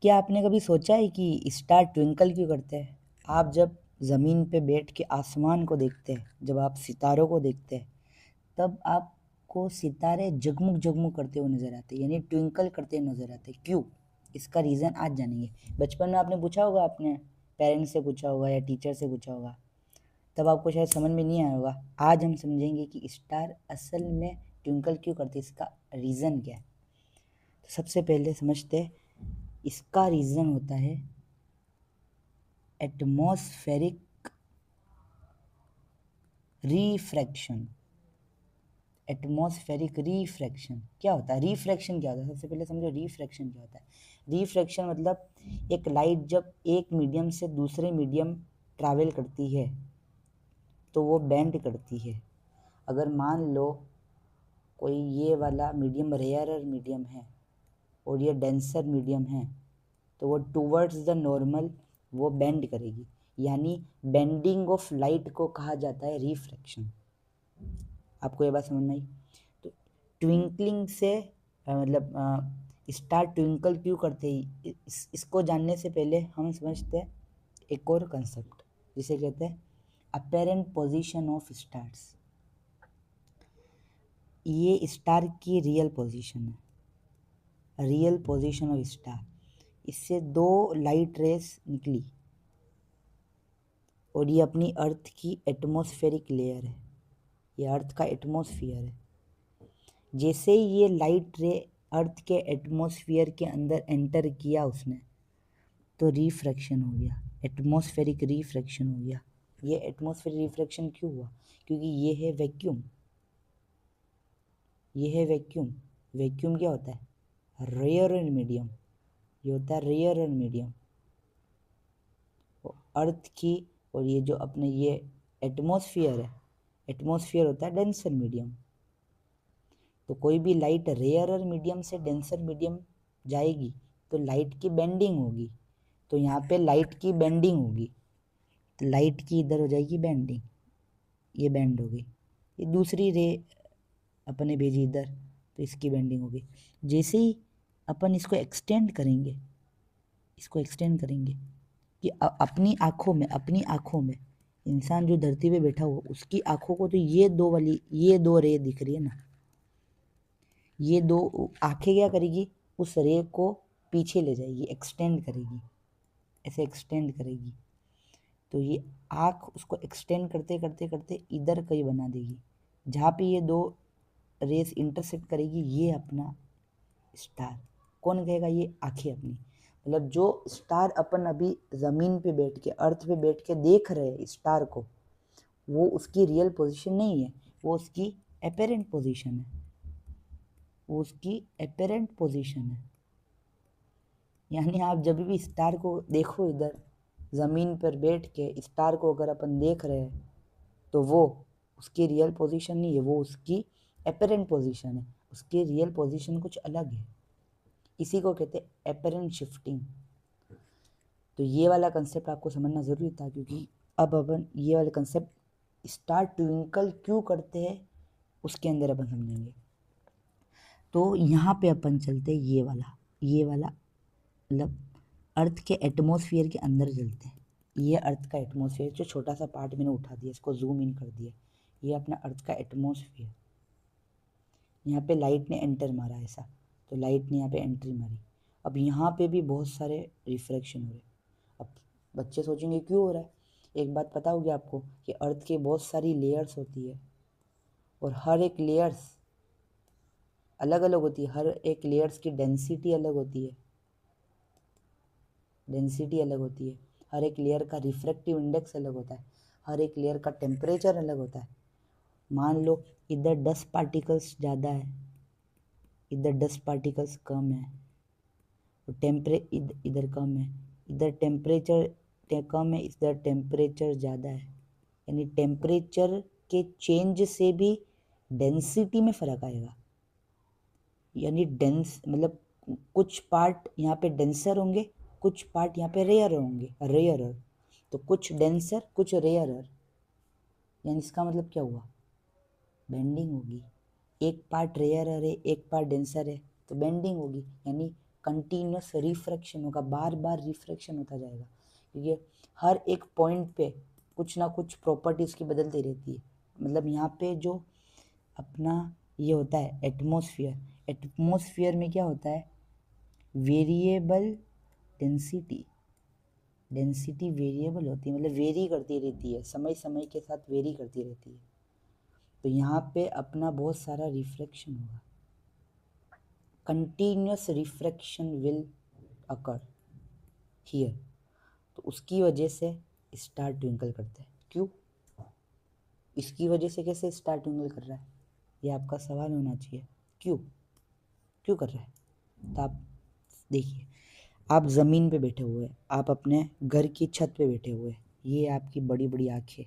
क्या आपने कभी सोचा है कि स्टार ट्विंकल क्यों करते हैं? आप जब ज़मीन पे बैठ के आसमान को देखते हैं, जब आप सितारों को देखते हैं, तब आपको सितारे जगमग जगमग करते हुए नज़र आते हैं, यानी ट्विंकल करते हुए नज़र आते हैं। क्यों? इसका रीज़न आज जानेंगे। बचपन में आपने पूछा होगा, अपने पेरेंट्स से पूछा होगा या टीचर से पूछा होगा, तब आपको शायद समझ में नहीं आया होगा। आज हम समझेंगे कि स्टार असल में ट्विंकल क्यों करते हैं, इसका रीज़न क्या है। तो सबसे पहले समझते हैं, इसका रीज़न होता है एटमॉस्फेरिक रिफ्रैक्शन। एटमॉस्फेरिक रिफ्रैक्शन क्या होता है? रिफ्रैक्शन क्या होता है? सबसे पहले समझो रिफ्रैक्शन क्या होता है। रिफ्रैक्शन मतलब एक लाइट जब एक मीडियम से दूसरे मीडियम ट्रैवल करती है तो वो बेंड करती है। अगर मान लो कोई ये वाला मीडियम रेयरर मीडियम है और ये डेंसर मीडियम है, तो वो टूवर्ड्स द नॉर्मल वो बेंड करेगी, यानी बेंडिंग ऑफ लाइट को कहा जाता है रिफ्रैक्शन। आपको ये बात समझ में आई? तो ट्विंकलिंग से मतलब स्टार ट्विंकल क्यों करते हैं, इसको जानने से पहले हम समझते हैं एक और कंसेप्ट जिसे कहते हैं अपेरेंट पोजीशन ऑफ स्टार्स। ये स्टार की रियल पोजीशन है, रियल पोजीशन ऑफ स्टार। इससे दो लाइट रेस निकली और ये अपनी अर्थ की एटमॉस्फेरिक लेयर है, ये अर्थ का एटमॉस्फियर है। जैसे ही ये लाइट रे अर्थ के एटमॉस्फियर के अंदर एंटर किया उसने, तो रिफ्रैक्शन हो गया, एटमॉस्फेरिक रिफ्रैक्शन हो गया। ये एटमॉस्फेरिक रिफ्रैक्शन क्यों हुआ? क्योंकि ये है वैक्यूम, ये है वैक्यूम। वैक्यूम क्या होता है? Rare medium. ये होता है रेयर मीडियम अर्थ की, और ये जो अपने ये एटमॉस्फियर है, एटमॉस्फियर होता है डेंसर मीडियम। तो कोई भी लाइट रेयरर मीडियम से डेंसर मीडियम जाएगी तो लाइट की बेंडिंग होगी। तो यहाँ पे लाइट की बेंडिंग होगी, तो लाइट की इधर हो जाएगी बेंडिंग, ये बेंड हो गई। ये दूसरी रे अपने भेजी इधर, तो इसकी बेंडिंग होगी। जैसे ही अपन इसको एक्सटेंड करेंगे, इसको एक्सटेंड करेंगे कि अपनी आँखों में इंसान जो धरती पे बैठा हुआ उसकी आँखों को तो ये दो रे दिख रही है ना, ये दो आंखें क्या करेगी, उस रे को पीछे ले जाएगी, एक्सटेंड करेगी, ऐसे एक्सटेंड करेगी। तो ये आँख उसको एक्सटेंड करते करते करते इधर कहीं बना देगी, जहाँ पे ये दो रेस इंटरसेक्ट करेगी, ये अपना स्टार। कौन कहेगा? ये आंखें अपनी। मतलब जो स्टार अपन अभी ज़मीन पे बैठ के, अर्थ पे बैठ के देख रहे हैं स्टार को, वो उसकी रियल पोजीशन नहीं है, वो उसकी अपेरेंट पोजीशन है, वो उसकी अपेरेंट पोजीशन है। यानी आप जब भी स्टार को देखो इधर ज़मीन पर बैठ के स्टार को अगर अपन देख रहे हैं, तो वो उसकी रियल पोजीशन नहीं है, वो उसकी अपेरेंट पोजीशन है, उसकी रियल पोजीशन कुछ अलग है। इसी को कहते हैं अपेरेंट शिफ्टिंग। तो ये वाला कंसेप्ट आपको समझना ज़रूरी था, क्योंकि अब अपन ये वाला कंसेप्ट स्टार ट्विंकल क्यों करते हैं उसके अंदर अपन समझेंगे। तो यहाँ पे अपन चलते हैं, ये वाला मतलब अर्थ के एटमॉस्फेयर के अंदर चलते हैं। ये अर्थ का एटमॉस्फेयर, जो छोटा सा पार्ट मैंने उठा दिया, इसको जूम इन कर दिया, ये अपना अर्थ का एटमॉस्फेयर। यहाँ पे लाइट ने एंटर मारा ऐसा, तो लाइट ने यहाँ पे एंट्री मारी। अब यहाँ पे भी बहुत सारे रिफ्रैक्शन हो रहे। अब बच्चे सोचेंगे क्यों हो रहा है। एक बात पता होगी आपको कि अर्थ की बहुत सारी लेयर्स होती है और हर एक लेयर्स अलग अलग होती है, हर एक लेयर्स की डेंसिटी अलग होती है, डेंसिटी अलग होती है। हर एक लेयर का रिफ्रैक्टिव इंडेक्स अलग होता है, हर एक लेयर का टेम्परेचर अलग होता है। मान लो इधर 10 पार्टिकल्स ज़्यादा है, इधर 10 पार्टिकल्स कम है, इधर कम है, इधर टेम्परेचर कम है, इधर टेम्परेचर ज़्यादा है। यानी टेम्परेचर के चेंज से भी डेंसिटी में फ़र्क आएगा। यानी डेंस मतलब कुछ पार्ट यहाँ पे डेंसर होंगे, कुछ पार्ट यहाँ पे रेयर होंगे, रेयरर। तो कुछ डेंसर कुछ रेयरर, यानी इसका मतलब क्या हुआ? बेंडिंग होगी। एक पार्ट रेयरर है, एक पार्ट डेंसर है, तो बेंडिंग होगी, यानी कंटिन्यूस रिफ्रैक्शन होगा, बार बार रिफ्रैक्शन होता जाएगा, क्योंकि हर एक पॉइंट पे कुछ ना कुछ प्रॉपर्टी उसकी बदलती रहती है। मतलब यहाँ पे जो अपना ये होता है एटमॉस्फेयर, एटमॉस्फेयर में क्या होता है, वेरिएबल डेंसिटी, डेंसिटी वेरिएबल होती है, मतलब वेरी करती रहती है, समय समय के साथ वेरी करती रहती है। तो यहाँ पे अपना बहुत सारा रिफ्रैक्शन होगा, continuous refraction will occur here. तो उसकी वजह से स्टार ट्विंकल करता है। क्यों? इसकी वजह से कैसे स्टार ट्विंकल कर रहा है, ये आपका सवाल होना चाहिए। क्यों क्यों कर रहा है? तो आप देखिए, आप ज़मीन पे बैठे हुए हैं, आप अपने घर की छत पे बैठे हुए हैं, ये आपकी बड़ी बड़ी आँखें,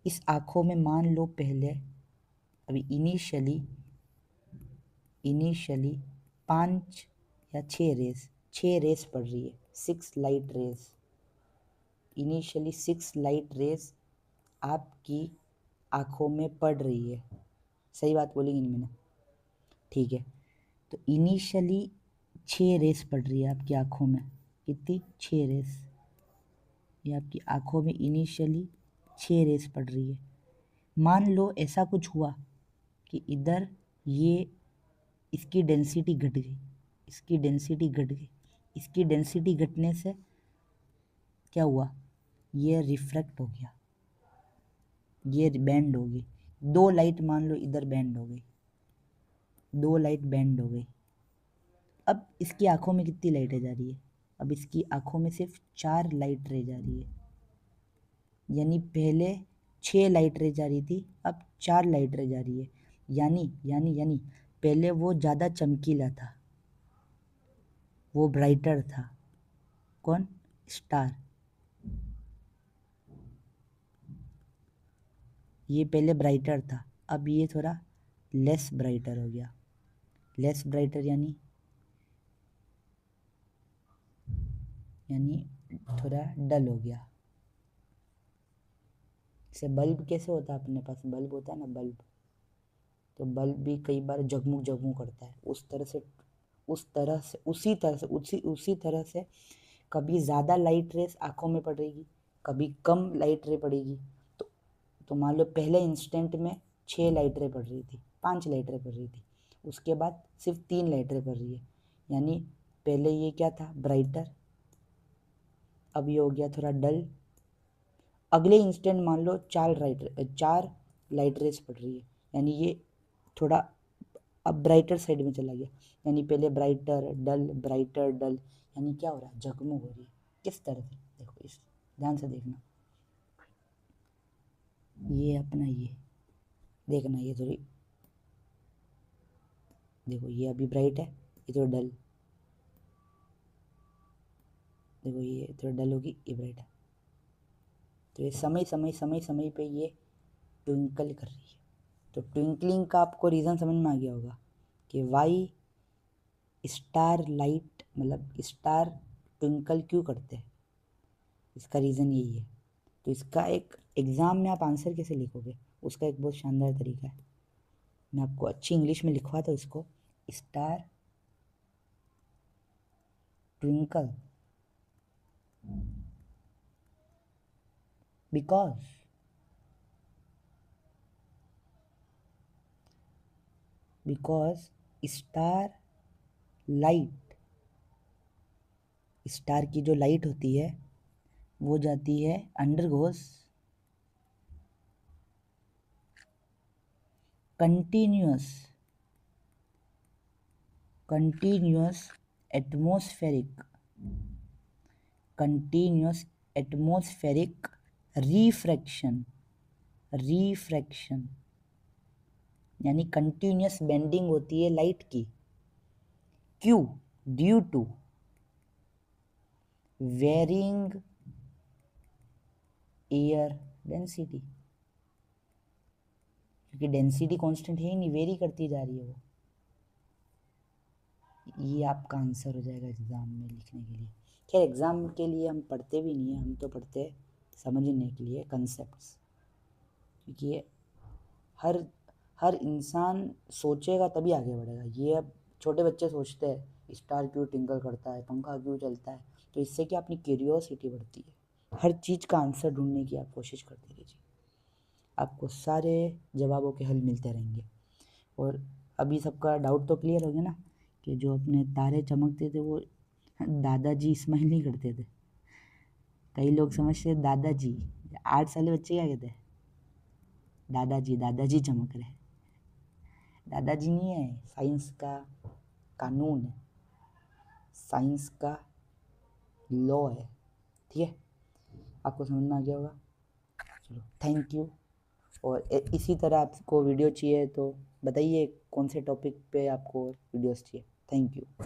इस आँखों में मान लो पहले अभी इनिशियली 5 या 6 रेस पड़ रही है, 6 light rays, initially 6 light rays आपकी आँखों में पड़ रही है। सही बात बोली नहीं मैंने? ठीक है, तो इनिशियली 6 रेस पड़ रही है आपकी आँखों में। कितनी? 6 रेस। ये आपकी आँखों में इनिशियली 6 रेस पड़ रही है। मान लो ऐसा कुछ हुआ कि इधर ये इसकी डेंसिटी घट गई, इसकी डेंसिटी घट गई, इसकी डेंसिटी घटने से क्या हुआ, ये रिफ्रैक्ट हो गया, ये बैंड हो गई। 2 लाइट मान लो इधर बैंड हो गई, 2 लाइट बैंड हो गई। अब इसकी आंखों में कितनी लाइटें जा रही है? अब इसकी आंखों में सिर्फ 4 लाइट रह जा रही है, यानी पहले 6 लाइट रह जा रही थी, अब 4 लाइट रह जा रही है। यानी पहले वो ज़्यादा चमकीला था, वो ब्राइटर था। कौन? स्टार। ये पहले ब्राइटर था, अब ये थोड़ा लेस ब्राइटर हो गया। लेस ब्राइटर यानी थोड़ा डल हो गया। जैसे बल्ब कैसे होता है, अपने पास बल्ब होता है ना, बल्ब, तो बल्ब भी कई बार जगमग जगमग करता है, उसी तरह से कभी ज़्यादा लाइट रेस आँखों में पड़ेगी, कभी कम लाइट रे पड़ेगी। तो मान लो पहले इंस्टेंट में 6 लाइट रे पड़ रही थी, 5 लाइट रे पड़ रही थी, उसके बाद सिर्फ 3 लाइट रे पड़ रही है, यानी पहले ये क्या था, ब्राइटर, अब ये हो गया थोड़ा डल। अगले इंस्टेंट मान लो 4 लाइट रेस पड़ रही है, यानी ये थोड़ा अब ब्राइटर साइड में चला गया, यानी पहले ब्राइटर डल ब्राइटर डल, यानी क्या हो रहा है, जगमग हो रही है। किस तरह से? देखो, इस ध्यान से देखना, ये अपना ये देखना, ये थोड़ी देखो, ये अभी ब्राइट है, ये थोड़ा डल, देखो ये थोड़ा डल होगी, ये ब्राइट है। तो ये समय पे ये ट्विंकल कर रही है। तो ट्विंकलिंग का आपको रीज़न समझ में आ गया होगा कि वाई स्टार लाइट, मतलब स्टार ट्विंकल क्यों करते हैं, इसका रीज़न यही है। तो इसका एक एग्ज़ाम में आप आंसर कैसे लिखोगे, उसका एक बहुत शानदार तरीका है, मैं आपको अच्छी इंग्लिश में लिखवाता हूँ इसको। Star twinkle because star light, star की जो लाइट होती है वो जाती है अंडरगोस कंटिन्यूस एटमॉस्फेरिक रिफ्रैक्शन, यानी कंटिन्यूस बेंडिंग होती है लाइट की। क्यों? Due to varying air density, क्योंकि डेंसिटी कांस्टेंट है ही नहीं, वेरी करती जा रही है वो। ये आपका आंसर हो जाएगा एग्ज़ाम में लिखने के लिए। खैर, एग्ज़ाम के लिए हम पढ़ते भी नहीं है, हम तो पढ़ते हैं समझने के लिए कंसेप्ट्स, क्योंकि ये हर इंसान सोचेगा तभी आगे बढ़ेगा। ये अब छोटे बच्चे सोचते हैं स्टार क्यों टिंकल करता है, पंखा क्यों चलता है। तो इससे क्या अपनी क्यूरियोसिटी बढ़ती है, हर चीज़ का आंसर ढूंढने की आप कोशिश करते रहिए, आपको सारे जवाबों के हल मिलते रहेंगे। और अभी सबका डाउट तो क्लियर हो गया ना कि जो अपने तारे चमकते थे वो दादाजी स्माइल नहीं करते थे। कई लोग समझते दादाजी, 8 साल बच्चे क्या कहते हैं, दादाजी दादाजी चमक रहे। दादाजी नहीं है, साइंस का कानून है, साइंस का लॉ है। ठीक है, आपको समझ में आ गया होगा। चलो थैंक यू। और इसी तरह आपको वीडियो चाहिए तो बताइए कौन से टॉपिक पे आपको वीडियोस चाहिए। Thank you.